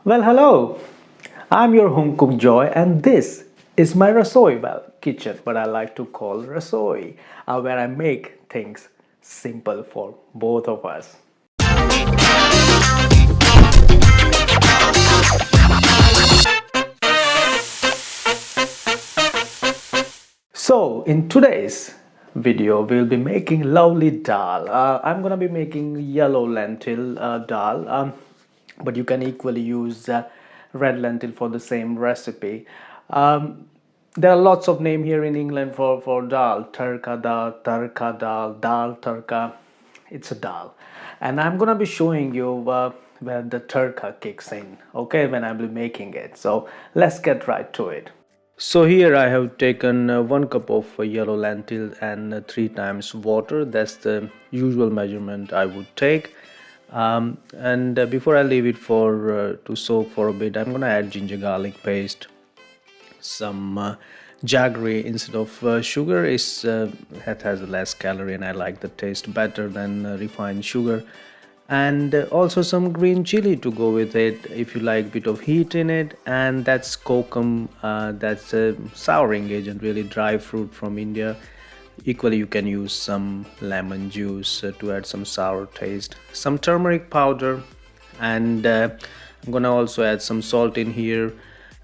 Well, hello. I'm your home cook Joy, and this is my RasoYi, kitchen, what I like to call RasoYi, where I make things simple for both of us. So, in today's video, we'll be making lovely dal. I'm gonna be making yellow lentil dal, but you can equally use red lentil for the same recipe. There are lots of name here in England for dal. Tarka Dahl, Tarka Dahl, Dahl Tadka. It's a dal, and I'm gonna be showing you where the Tarka kicks in. Okay, when I'll be making it. So let's get right to it. So here I have taken 1 cup of yellow lentil and 3 times water. That's the usual measurement I would take. And before I leave it for to soak for a bit, I'm gonna add ginger garlic paste, some jaggery instead of sugar. It has less calorie and I like the taste better than refined sugar, and also some green chili to go with it if you like a bit of heat in it. And that's kokum, that's a souring agent, really dry fruit from India. Equally you can use some lemon juice to add some sour taste, some turmeric powder, and I'm gonna also add some salt in here,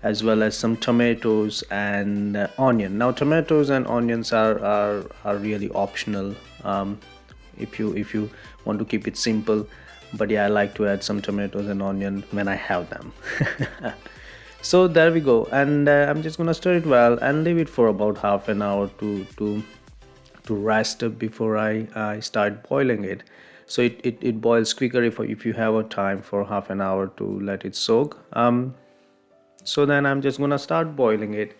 as well as some tomatoes and onion. Now tomatoes and onions are really optional, if you want to keep it simple, but yeah, I like to add some tomatoes and onion when I have them. So there we go, and I'm just gonna stir it well and leave it for about half an hour to rest before I start boiling it. So it boils quicker if you have a time for half an hour to let it soak. So then I'm just gonna start boiling it,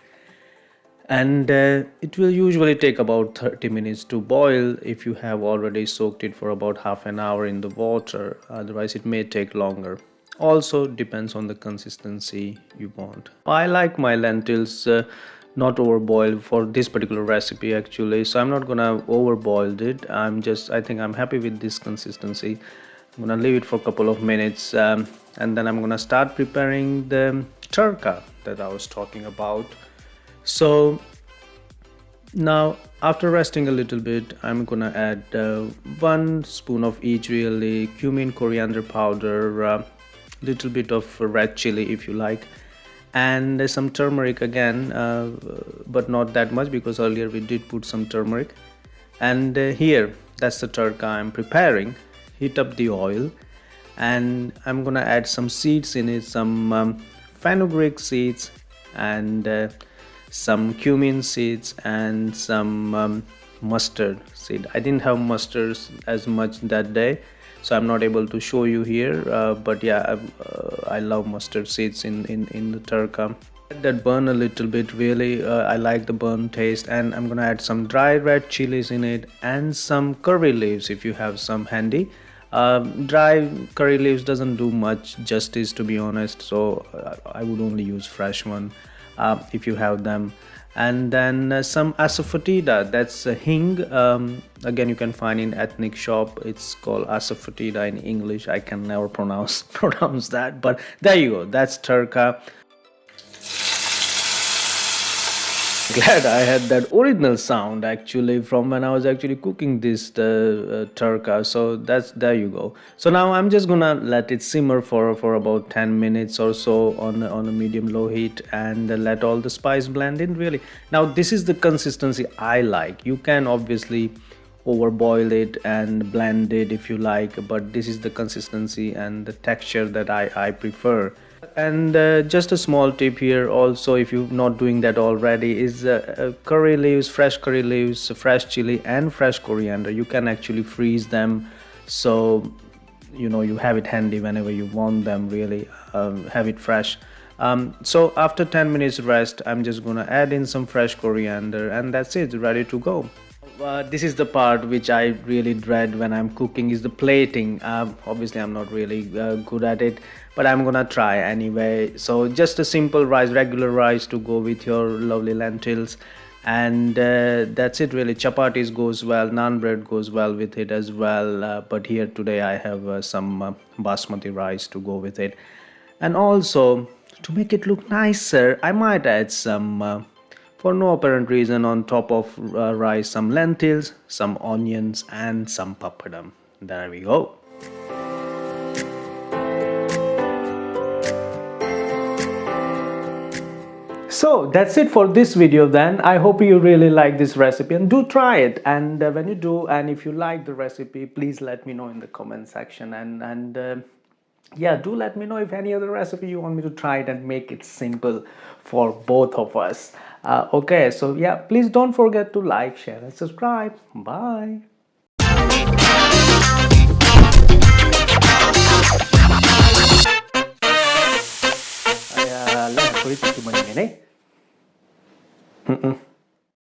and it will usually take about 30 minutes to boil if you have already soaked it for about half an hour in the water. Otherwise it may take longer. Also depends on the consistency you want. I like my lentils not overboiled for this particular recipe actually, so I'm not gonna overboil it. I think I'm happy with this consistency. I'm gonna leave it for a couple of minutes, and then I'm gonna start preparing the tarka that I was talking about. So now after resting a little bit, I'm gonna add 1 spoon of each, really, cumin coriander powder, little bit of red chili if you like, and some turmeric again, but not that much because earlier we did put some turmeric. And here, that's the tarka I'm preparing. Heat up the oil, and I'm gonna add some seeds in it, some fenugreek seeds, and some cumin seeds, and some mustard seed. I didn't have mustard as much that day, so I'm not able to show you here, but yeah, I love mustard seeds in the tarka. That burn a little bit, really. I like the burn taste, and I'm gonna add some dry red chilies in it and some curry leaves if you have some handy. Dry curry leaves doesn't do much justice, to be honest, so I would only use fresh one if you have them. And then some Asafoetida, that's a Hing. Again, you can find in ethnic shop. It's called Asafoetida in English. I can never pronounce that, but there you go. That's tarka. Glad I had that original sound actually from when I was actually cooking this tarka. So there you go. So now I'm just gonna let it simmer for about 10 minutes or so on a medium low heat, and let all the spice blend in, really. Now this is the consistency I like. You can obviously overboil it and blend it if you like, but this is the consistency and the texture that I prefer. And just a small tip here also, if you're not doing that already, is curry leaves, fresh fresh chili and fresh coriander. You can actually freeze them, so you have it handy whenever you want them, really. Have it fresh. So after 10 minutes rest, I'm just gonna add in some fresh coriander, and that's it, ready to go. This is the part which I really dread when I'm cooking, is the plating. Obviously I'm not really good at it, but I'm gonna try anyway. So just a simple rice, regular rice, to go with your lovely lentils, and that's it, really. Chapatis goes well, naan bread goes well with it as well, but here today I have some basmati rice to go with it. And also, to make it look nicer, I might add some for no apparent reason on top of rice, some lentils, some onions and some papadum. There we go. So that's it for this video then. I hope you really like this recipe and do try it. And when you do, and if you like the recipe, please let me know in the comment section. And yeah, do let me know if any other recipe you want me to try it and make it simple for both of us. Okay, so yeah, please don't forget to like, share and subscribe. Bye. Ay, lang, kulit ito man yun eh.